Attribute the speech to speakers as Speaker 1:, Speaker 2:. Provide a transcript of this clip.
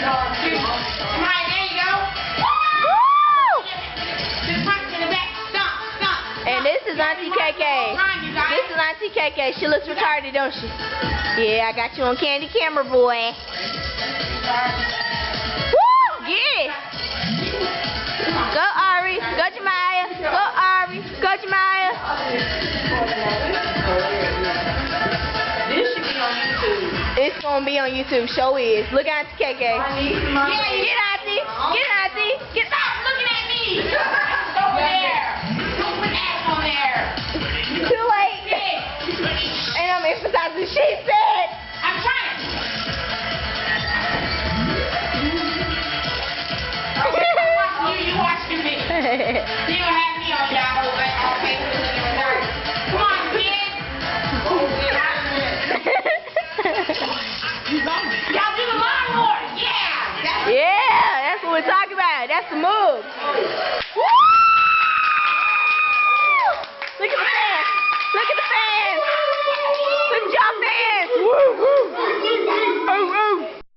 Speaker 1: Right, there you go.
Speaker 2: Woo!
Speaker 1: Just punch in the back. Stomp, stomp.
Speaker 2: And this is Auntie KK. This is Auntie KK. She looks retarded, don't she? Yeah, I got you on candy camera, boy. Woo! Get it. Go, Ari. Go, Jemiah. Go, Ari. Go, Jemiah.
Speaker 1: This should be on YouTube.
Speaker 2: It's gonna be on YouTube. Show is. Look at Auntie KK.
Speaker 1: Yeah,
Speaker 2: Get Auntie. Get Auntie. Get.
Speaker 1: Stop looking at me. Over there. Don't put ass on there.
Speaker 2: Too late.
Speaker 1: Bitch.
Speaker 2: And I'm emphasizing she said.
Speaker 1: I'm trying. You watching me. You don't have me on y'all over on Facebook. Come on, kid. Y'all do the lawnmower. Yeah.
Speaker 2: Yeah, that's what we're talking about. That's the move. Woo!